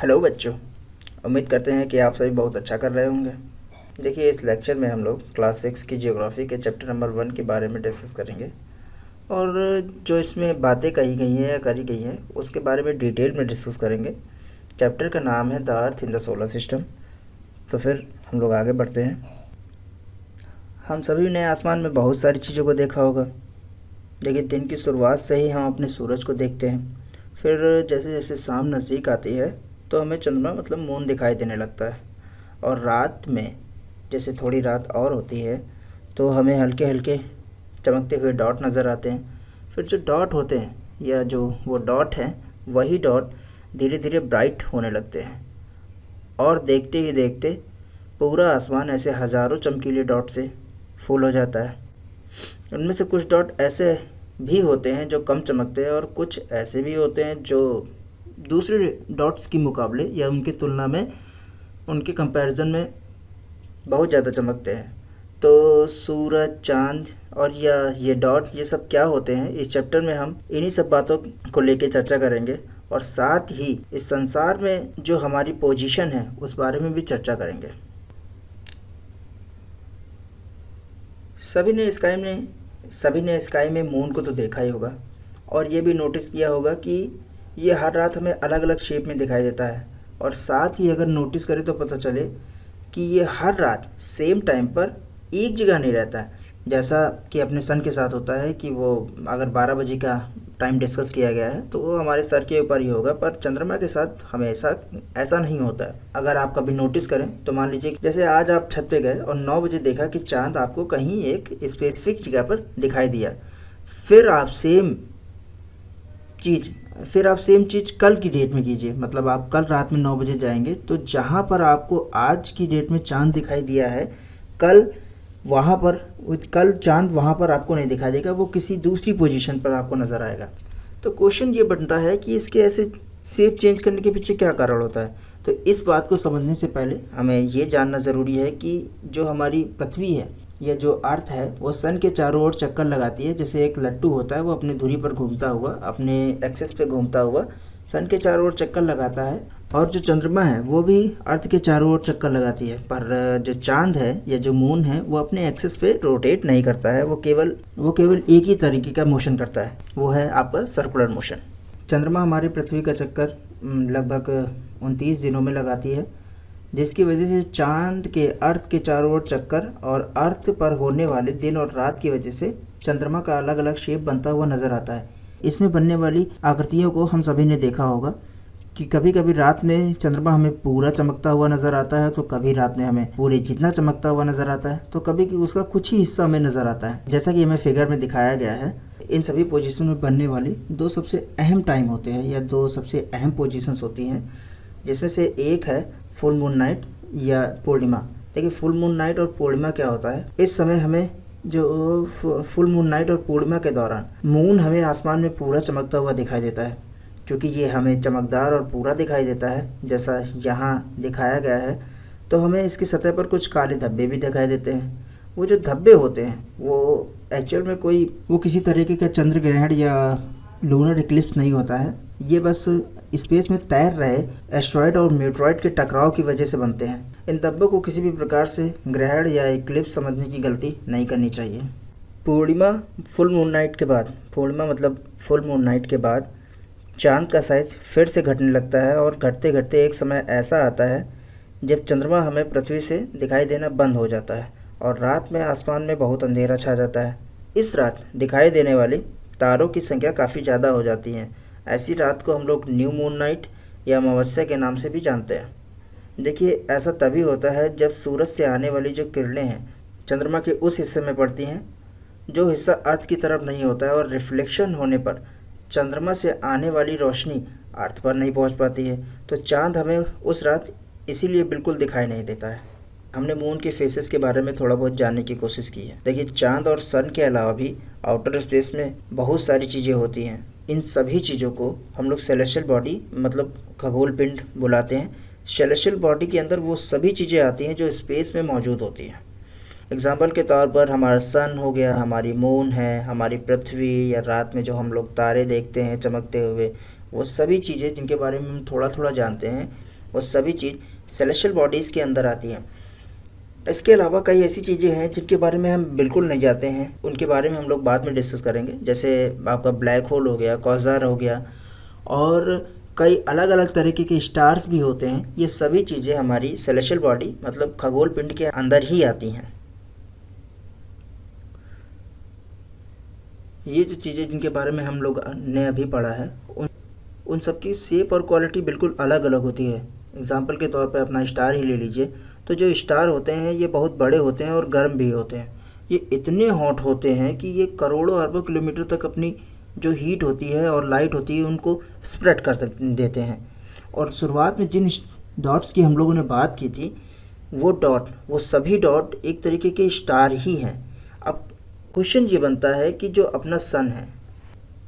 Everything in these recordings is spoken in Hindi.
हेलो बच्चों। उम्मीद करते हैं कि आप सभी बहुत अच्छा कर रहे होंगे। देखिए, इस लेक्चर में हम लोग क्लास 6 की ज्योग्राफी के चैप्टर नंबर 1 के बारे में डिस्कस करेंगे और जो इसमें बातें कही गई हैं या करी गई हैं उसके बारे में डिटेल में डिस्कस करेंगे। चैप्टर का नाम है the earth in the solar system. तो फिर हम लोग आगे बढ़ते हैं। हम सभी ने आसमान में बहुत सारी चीज़ों को देखा होगा। देखिए, दिन की शुरुआत से ही हम अपने सूरज को देखते हैं। फिर जैसे जैसे शाम नज़दीक आती है तो हमें चंद्रमा मतलब मून दिखाई देने लगता है। और रात में जैसे थोड़ी रात और होती है तो हमें हल्के हल्के चमकते हुए डॉट नज़र आते हैं। फिर जो डॉट होते हैं या जो वो डॉट हैं वही डॉट धीरे धीरे ब्राइट होने लगते हैं और देखते ही देखते पूरा आसमान ऐसे हज़ारों चमकीले डॉट से फुल हो जाता है। उनमें से कुछ डॉट ऐसे भी होते हैं जो कम चमकते हैं और कुछ ऐसे भी होते हैं जो दूसरे डॉट्स के मुकाबले या उनकी तुलना में उनके कंपैरिजन में बहुत ज़्यादा चमकते हैं। तो सूरज, चांद और ये डॉट ये सब क्या होते हैं, इस चैप्टर में हम इन्हीं सब बातों को लेकर चर्चा करेंगे और साथ ही इस संसार में जो हमारी पोजीशन है उस बारे में भी चर्चा करेंगे। सभी ने स्काई में मून को तो देखा ही होगा और ये भी नोटिस किया होगा कि ये हर रात हमें अलग अलग शेप में दिखाई देता है। और साथ ही अगर नोटिस करें तो पता चले कि ये हर रात सेम टाइम पर एक जगह नहीं रहता है। जैसा कि अपने सन के साथ होता है कि वो अगर 12 बजे का टाइम डिस्कस किया गया है तो वो हमारे सर के ऊपर ही होगा, पर चंद्रमा के साथ हमेशा ऐसा नहीं होता है। अगर आप कभी नोटिस करें तो मान लीजिए जैसे आज आप छत पे गए और 9 बजे देखा कि चांद आपको कहीं एक स्पेसिफिक जगह पर दिखाई दिया। फिर आप सेम चीज़ कल की डेट में कीजिए। मतलब आप कल रात में 9 बजे जाएंगे तो जहाँ पर आपको आज की डेट में चांद दिखाई दिया है कल चांद वहाँ पर आपको नहीं दिखाई देगा, वो किसी दूसरी पोजीशन पर आपको नज़र आएगा। तो क्वेश्चन ये बनता है कि इसके ऐसे शेप चेंज करने के पीछे क्या कारण होता है। तो इस बात को समझने से पहले हमें ये जानना ज़रूरी है कि जो हमारी पृथ्वी है या जो अर्थ है वो सन के चारों ओर चक्कर लगाती है। जैसे एक लट्टू होता है वो अपनी धुरी पर घूमता हुआ, अपने एक्सेस पे घूमता हुआ सन के चारों ओर चक्कर लगाता है। और जो चंद्रमा है वो भी अर्थ के चारों ओर चक्कर लगाती है। पर जो चांद है या जो मून है वो अपने एक्सेस पे रोटेट नहीं करता है, वो केवल एक ही तरीके का मोशन करता है, वो है आपका सर्कुलर मोशन। चंद्रमा हमारी पृथ्वी का चक्कर लगभग 29 दिनों में लगाती है, जिसकी वजह से चांद के अर्थ के चारों ओर चक्कर और अर्थ पर होने वाले दिन और रात की वजह से चंद्रमा का अलग अलग शेप बनता हुआ नज़र आता है। इसमें बनने वाली आकृतियों को हम सभी ने देखा होगा कि कभी कभी रात में चंद्रमा हमें पूरा चमकता हुआ नज़र आता है तो कभी रात में हमें पूरे जितना चमकता हुआ नज़र आता है तो कभी कि उसका कुछ ही हिस्सा हमें नज़र आता है। जैसा कि हमें फिगर में दिखाया गया है, इन सभी पोजीशन में बनने वाली दो सबसे अहम टाइम होते हैं या दो सबसे अहम पोजीशंस होती हैं, जिसमें से एक है फुल मून नाइट या पूर्णिमा। देखिए, फुल मून नाइट और पूर्णिमा क्या होता है, इस समय हमें जो फुल मून नाइट और पूर्णिमा के दौरान मून हमें आसमान में पूरा चमकता हुआ दिखाई देता है। क्योंकि ये हमें चमकदार और पूरा दिखाई देता है जैसा यहाँ दिखाया गया है, तो हमें इसकी सतह पर कुछ काले धब्बे भी दिखाई देते हैं। वो जो धब्बे होते हैं वो एक्चुअल में वो किसी तरीके का चंद्र ग्रहण या लूनर इक्लिप्स नहीं होता है। ये बस स्पेस में तैर रहे एस्ट्रॉयड और मीटरॉयड के टकराव की वजह से बनते हैं। इन धब्बों को किसी भी प्रकार से ग्रहण या इक्लिप्स समझने की गलती नहीं करनी चाहिए। पूर्णिमा मतलब फुल मून नाइट के बाद चांद का साइज़ फिर से घटने लगता है और घटते घटते एक समय ऐसा आता है जब चंद्रमा हमें पृथ्वी से दिखाई देना बंद हो जाता है और रात में आसमान में बहुत अंधेरा छा जाता है। इस रात दिखाई देने वाली तारों की संख्या काफ़ी ज़्यादा हो जाती है। ऐसी रात को हम लोग न्यू मून नाइट या अमावस्या के नाम से भी जानते हैं। देखिए, ऐसा तभी होता है जब सूरज से आने वाली जो किरणें हैं चंद्रमा के उस हिस्से में पड़ती हैं जो हिस्सा अर्थ की तरफ नहीं होता है और रिफ्लेक्शन होने पर चंद्रमा से आने वाली रोशनी अर्थ पर नहीं पहुंच पाती है। तो चांद हमें उस रात इसीलिए बिल्कुल दिखाई नहीं देता है। हमने मून के फेसेस के बारे में थोड़ा बहुत जानने की कोशिश की है। देखिए, चांद और सन के अलावा भी आउटर स्पेस में बहुत सारी चीज़ें होती हैं। इन सभी चीज़ों को हम लोग सेलेस्टियल बॉडी मतलब खगोल पिंड बुलाते हैं। सेलेस्टियल बॉडी के अंदर वो सभी चीज़ें आती हैं जो स्पेस में मौजूद होती हैं। एग्जाम्पल के तौर पर हमारा सन हो गया, हमारी मून है, हमारी पृथ्वी, या रात में जो हम लोग तारे देखते हैं चमकते हुए, वो सभी चीज़ें जिनके बारे में हम थोड़ा थोड़ा जानते हैं, वो सभी चीज़ सेलेस्टियल बॉडीज़ के अंदर आती हैं। इसके अलावा कई ऐसी चीज़ें हैं जिनके बारे में हम बिल्कुल नहीं जानते हैं, उनके बारे में हम लोग बाद में डिस्कस करेंगे, जैसे आपका ब्लैक होल हो गया, क्वासार हो गया, और कई अलग अलग तरीके के स्टार्स भी होते हैं। ये सभी चीज़ें हमारी सेलेस्टियल बॉडी मतलब खगोल पिंड के अंदर ही आती हैं। ये जो चीज़ें जिनके बारे में हम लोग ने अभी पढ़ा है उन सब की शेप और क्वालिटी बिल्कुल अलग अलग होती है। एग्जाम्पल के तौर पे अपना स्टार ही ले लीजिए, तो जो स्टार होते हैं ये बहुत बड़े होते हैं और गर्म भी होते हैं। ये इतने हॉट होते हैं कि ये करोड़ों अरबों किलोमीटर तक अपनी जो हीट होती है और लाइट होती है उनको स्प्रेड कर देते हैं। और शुरुआत में जिन डॉट्स की हम लोगों ने बात की थी, वो सभी डॉट एक तरीके के स्टार ही हैं। अब क्वेश्चन ये बनता है कि जो अपना सन है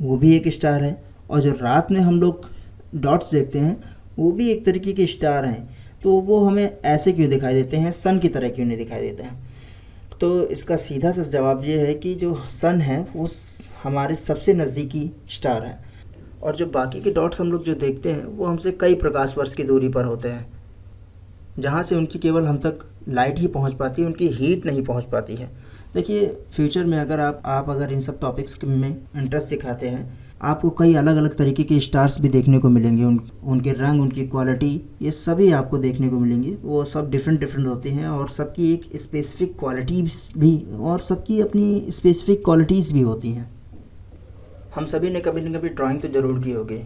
वो भी एक स्टार है, और जो रात में हम लोग डॉट्स देखते हैं वो भी एक तरीके के स्टार हैं, तो वो हमें ऐसे क्यों दिखाई देते हैं, सन की तरह क्यों नहीं दिखाई देते हैं? तो इसका सीधा सा जवाब ये है कि जो सन है वो हमारे सबसे नज़दीकी स्टार है, और जो बाकी के डॉट्स हम लोग जो देखते हैं वो हमसे कई प्रकाश वर्ष की दूरी पर होते हैं, जहाँ से उनकी केवल हम तक लाइट ही पहुँच पाती है, उनकी हीट नहीं पहुँच पाती है। देखिए फ्यूचर में अगर आप अगर इन सब टॉपिक्स में इंटरेस्ट दिखाते हैं, आपको कई अलग अलग तरीके के स्टार्स भी देखने को मिलेंगे। उनके रंग, उनकी क्वालिटी, ये सभी आपको देखने को मिलेंगे। वो सब डिफरेंट होते हैं और सबकी एक स्पेसिफिक क्वालिटीज़ भी, और सबकी अपनी स्पेसिफिक क्वालिटीज़ भी होती हैं। हम सभी ने कभी न कभी ड्राइंग तो ज़रूर की होगी,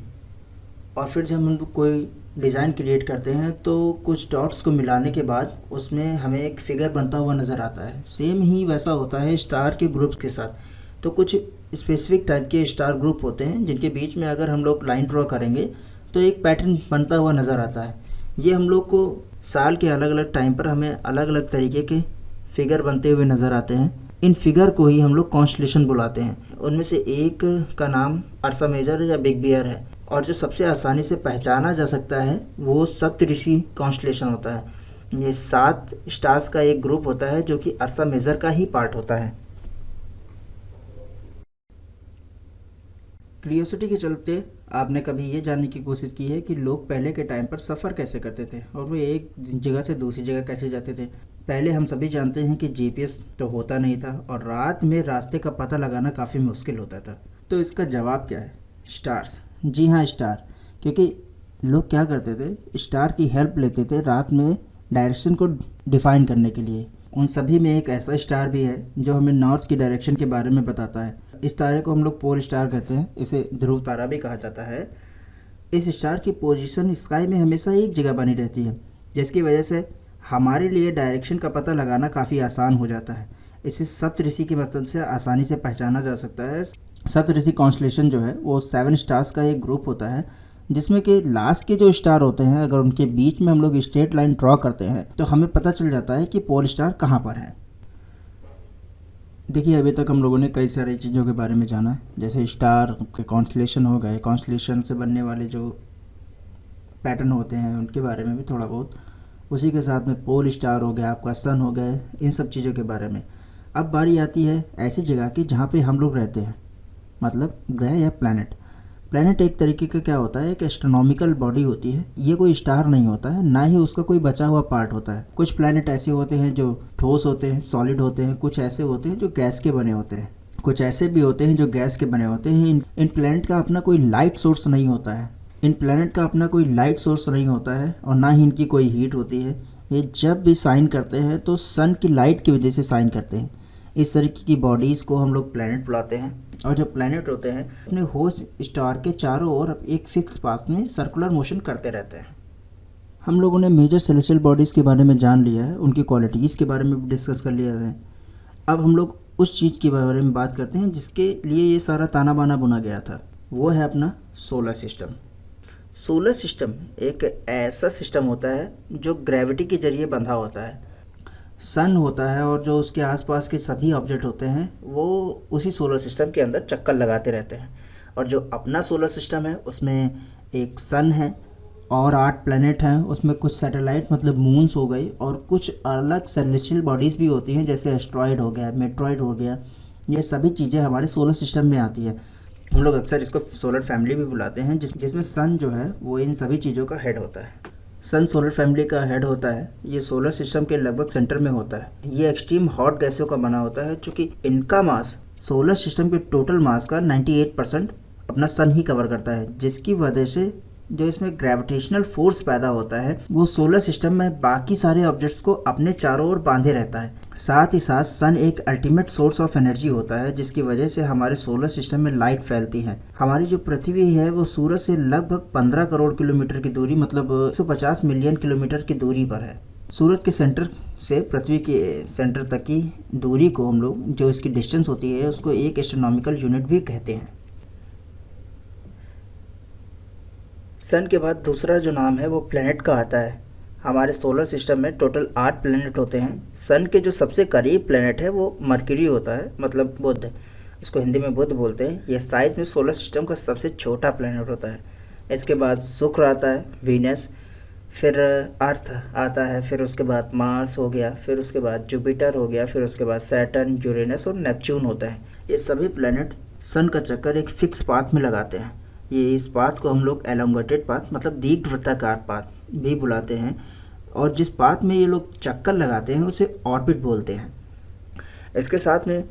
और फिर जब हम कोई डिज़ाइन क्रिएट करते हैं तो कुछ डॉट्स को मिलाने के बाद उसमें हमें एक फिगर बनता हुआ नज़र आता है। सेम ही वैसा होता है स्टार के ग्रुप्स के साथ। तो कुछ स्पेसिफिक टाइप के स्टार ग्रुप होते हैं जिनके बीच में अगर हम लोग लाइन ड्रॉ करेंगे तो एक पैटर्न बनता हुआ नज़र आता है। ये हम लोग को साल के अलग अलग टाइम पर हमें अलग अलग तरीके के फिगर बनते हुए नज़र आते हैं। इन फिगर को ही हम लोग कॉन्स्टलेशन बुलाते हैं। उनमें से एक का नाम अर्सा मेजर या बिग बियर है, और जो सबसे आसानी से पहचाना जा सकता है वो सप्तऋषि कॉन्स्टलेशन होता है। ये 7 स्टार्स का एक ग्रुप होता है जो कि अर्सा मेजर का ही पार्ट होता है। क्यूरियोसिटी के चलते आपने कभी ये जानने की कोशिश की है कि लोग पहले के टाइम पर सफ़र कैसे करते थे और वो एक जगह से दूसरी जगह कैसे जाते थे? पहले हम सभी जानते हैं कि जीपीएस तो होता नहीं था और रात में रास्ते का पता लगाना काफ़ी मुश्किल होता था। तो इसका जवाब क्या है? स्टार्स। जी हाँ, स्टार। क्योंकि लोग क्या करते थे, स्टार की हेल्प लेते थे रात में डायरेक्शन को डिफ़ाइन करने के लिए। उन सभी में एक ऐसा स्टार भी है जो हमें नॉर्थ की डायरेक्शन के बारे में बताता है। इस तारे को हम लोग पोल स्टार कहते हैं, इसे ध्रुव तारा भी कहा जाता है। इस स्टार की पोजीशन स्काई में हमेशा एक जगह बनी रहती है, जिसकी वजह से हमारे लिए डायरेक्शन का पता लगाना काफ़ी आसान हो जाता है। इसे सप्तऋषि की मदद से आसानी से पहचाना जा सकता है। सप्तऋषि कॉन्स्टलेशन जो है वो 7 स्टार्स का एक ग्रुप होता है, जिसमें कि लास्ट के जो स्टार होते हैं अगर उनके बीच में हम लोग स्ट्रेट लाइन ड्रॉ करते हैं तो हमें पता चल जाता है कि पोल स्टार कहाँ पर है। देखिए अभी तक हम लोगों ने कई सारी चीज़ों के बारे में जाना, जैसे स्टार के कॉन्स्टलेशन हो गए, कॉन्स्टलेशन से बनने वाले जो पैटर्न होते हैं उनके बारे में भी थोड़ा बहुत, उसी के साथ में पोल स्टार हो गया, आपका सन हो गए, इन सब चीज़ों के बारे में। अब बारी आती है ऐसी जगह की जहाँ पे हम लोग रहते हैं, मतलब ग्रह या प्लैनेट। प्लैनेट एक तरीके का क्या होता है, एक एस्ट्रोनॉमिकल बॉडी होती है। ये कोई स्टार नहीं होता है, ना ही उसका कोई बचा हुआ पार्ट होता है। कुछ प्लैनेट ऐसे होते हैं जो ठोस होते हैं, सॉलिड होते हैं, कुछ ऐसे होते हैं जो गैस के बने होते हैं, कुछ ऐसे भी होते हैं जो गैस के बने होते हैं। इन प्लैनेट का अपना कोई लाइट सोर्स नहीं होता है, और ना ही इनकी कोई हीट होती है। ये जब भी साइन करते हैं तो सन की लाइट की वजह से साइन करते हैं। इस तरीके की बॉडीज़ को हम लोग प्लैनेट बुलाते हैं। और जो प्लैनेट होते हैं अपने होस्ट स्टार के चारों ओर एक फिक्स पाथ में सर्कुलर मोशन करते रहते हैं। हम लोगों ने मेजर सेलेस्टियल बॉडीज़ के बारे में जान लिया है, उनकी क्वालिटीज़ के बारे में भी डिस्कस कर लिया है। अब हम लोग उस चीज़ के बारे में बात करते हैं जिसके लिए ये सारा ताना बाना बुना गया था, वो है अपना सोलर सिस्टम। सोलर सिस्टम एक ऐसा सिस्टम होता है जो ग्रेविटी के जरिए बंधा होता है। सन होता है और जो उसके आसपास के सभी ऑब्जेक्ट होते हैं वो उसी सोलर सिस्टम के अंदर चक्कर लगाते रहते हैं। और जो अपना सोलर सिस्टम है उसमें एक सन है और 8 प्लैनेट हैं, उसमें कुछ सैटेलाइट मतलब मून्स हो गई, और कुछ अलग सेलेस्टियल बॉडीज़ भी होती हैं जैसे एस्ट्रॉयड हो गया, मेट्रॉयड हो गया। ये सभी चीज़ें हमारे सोलर सिस्टम में आती है। हम लोग अक्सर इसको सोलर फैमिली भी बुलाते हैं, जिसमें सन जो है वो इन सभी चीज़ों का हेड होता है। सन सोलर फैमिली का हेड होता है। ये सोलर सिस्टम के लगभग सेंटर में होता है। ये एक्सट्रीम हॉट गैसों का बना होता है, चूँकि इनका मास सोलर सिस्टम के टोटल मास का 98% अपना सन ही कवर करता है, जिसकी वजह से जो इसमें ग्रेविटेशनल फोर्स पैदा होता है वो सोलर सिस्टम में बाकी सारे ऑब्जेक्ट्स को अपने चारों ओर बांधे रहता है। साथ ही साथ सन एक अल्टीमेट सोर्स ऑफ एनर्जी होता है, जिसकी वजह से हमारे सोलर सिस्टम में लाइट फैलती है। हमारी जो पृथ्वी है वो सूरज से लगभग 15 करोड़ किलोमीटर की दूरी, मतलब 150 मिलियन किलोमीटर की दूरी पर है। सूरज के सेंटर से पृथ्वी के सेंटर तक की दूरी को हम लोग, जो इसकी डिस्टेंस होती है, उसको एक एस्ट्रोनॉमिकल यूनिट भी कहते हैं। सन के बाद दूसरा जो नाम है वो प्लैनेट का आता है। हमारे सोलर सिस्टम में टोटल 8 प्लैनेट होते हैं। सन के जो सबसे करीब प्लैनेट है वो मरकरी होता है, मतलब बुध, इसको हिंदी में बुध बोलते हैं। ये साइज़ में सोलर सिस्टम का सबसे छोटा प्लैनेट होता है। इसके बाद शुक्र आता है, वीनस, फिर अर्थ आता है, फिर उसके बाद मार्स हो गया, फिर उसके बाद जुपिटर हो गया, फिर उसके बाद सैटर्न, यूरेनस और नेपच्यून होता है। ये सभी प्लैनेट सन का चक्कर एक फिक्स पाथ में लगाते हैं। ये इस पाथ को हम लोग एलोंगेटेड पाथ, मतलब दीर्घवृत्ताकार पाथ भी बुलाते हैं, और जिस पाथ में ये लोग चक्कर लगाते हैं उसे ऑर्बिट बोलते हैं। इसके साथ में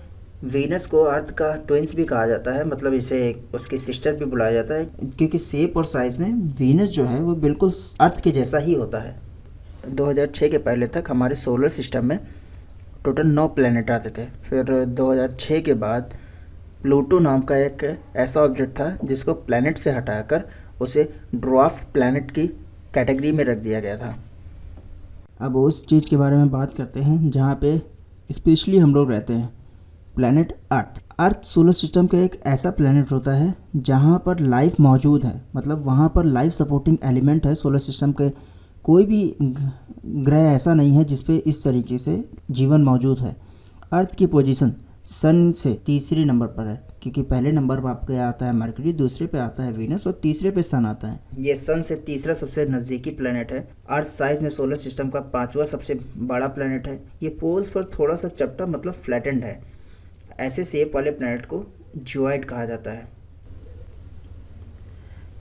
वीनस को अर्थ का ट्विंस भी कहा जाता है, मतलब इसे उसकी सिस्टर भी बुलाया जाता है, क्योंकि शेप और साइज़ में वीनस जो है वो बिल्कुल अर्थ के जैसा ही होता है। 2006 के पहले तक हमारे सोलर सिस्टम में टोटल 9 प्लैनेट आते थे। फिर 2006 के बाद प्लूटो नाम का एक ऐसा ऑब्जेक्ट था जिसको प्लैनेट से हटाकर उसे ड्वार्फ प्लैनेट की कैटेगरी में रख दिया गया था। अब उस चीज़ के बारे में बात करते हैं जहाँ पे स्पेशली हम लोग रहते हैं, planet earth. Earth solar system का एक ऐसा प्लैनेट होता है जहाँ पर लाइफ मौजूद है, मतलब वहाँ पर लाइफ सपोर्टिंग एलिमेंट है। सोलर सिस्टम के कोई भी ग्रह ऐसा नहीं है जिसपे इस तरीके से जीवन मौजूद है। अर्थ की पोजीशन सन से तीसरे नंबर पर है, क्योंकि पहले नंबर पर आपके आता है मरकरी, दूसरे पे आता है वीनस और तीसरे पे सन आता है। ये सन से तीसरा सबसे नज़दीकी प्लैनेट है। अर्थ साइज में सोलर सिस्टम का 5वां सबसे बड़ा प्लैनेट है। ये पोल्स पर थोड़ा सा चपटा, मतलब फ्लैटेंड है। ऐसे शेप वाले प्लैनेट को ज्वाइड कहा जाता है।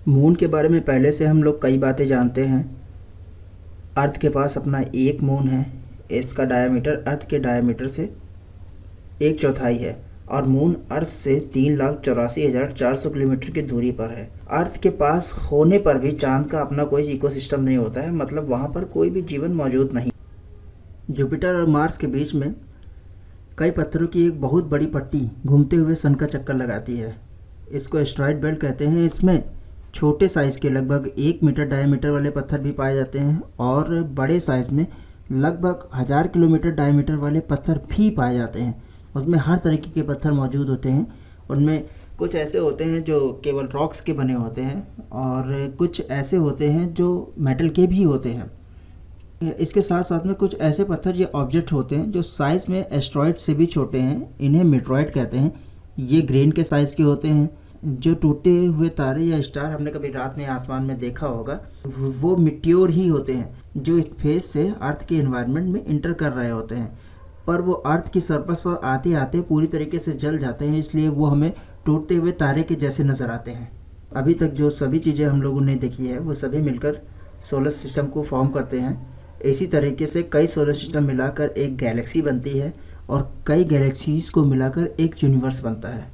मून के बारे में पहले से हम लोग कई बातें जानते हैं। अर्थ के पास अपना एक मून है। इसका डायमीटर अर्थ के डायमीटर से 1/4 है और मून अर्थ से 3,84,400 किलोमीटर की दूरी पर है। अर्थ के पास होने पर भी चांद का अपना कोई इकोसिस्टम नहीं होता है, मतलब वहाँ पर कोई भी जीवन मौजूद नहीं। जुपिटर और मार्स के बीच में कई पत्थरों की एक बहुत बड़ी पट्टी घूमते हुए सन का चक्कर लगाती है। इसको एस्टेरॉयड बेल्ट कहते हैं। इसमें छोटे साइज़ के लगभग 1 मीटर डायमीटर वाले पत्थर भी पाए जाते हैं और बड़े साइज़ में लगभग 1000 किलोमीटर डायमीटर वाले पत्थर भी पाए जाते हैं। उसमें हर तरीके के पत्थर मौजूद होते हैं। उनमें कुछ ऐसे होते हैं जो केवल रॉक्स के बने होते हैं और कुछ ऐसे होते हैं जो मेटल के भी होते हैं। इसके साथ साथ में कुछ ऐसे पत्थर या ऑब्जेक्ट होते हैं जो साइज़ में एस्टेरॉयड से भी छोटे हैं। इन्हें मीटरॉयड कहते हैं। ये ग्रेन के साइज़ के होते हैं। जो टूटे हुए तारे या स्टार हमने कभी रात में आसमान में देखा होगा, वो मिट्योर ही होते हैं जो स्पेस से अर्थ के एनवायरनमेंट में इंटर कर रहे होते हैं, पर वो अर्थ की सरफेस पर आते आते पूरी तरीके से जल जाते हैं, इसलिए वो हमें टूटते हुए तारे के जैसे नज़र आते हैं। अभी तक जो सभी चीज़ें हम लोगों ने देखी है वो सभी मिलकर सोलर सिस्टम को फॉर्म करते हैं। इसी तरीके से कई सोलर सिस्टम मिलाकर एक गैलेक्सी बनती है और कई गैलेक्सीज़ को मिलाकर एक यूनिवर्स बनता है।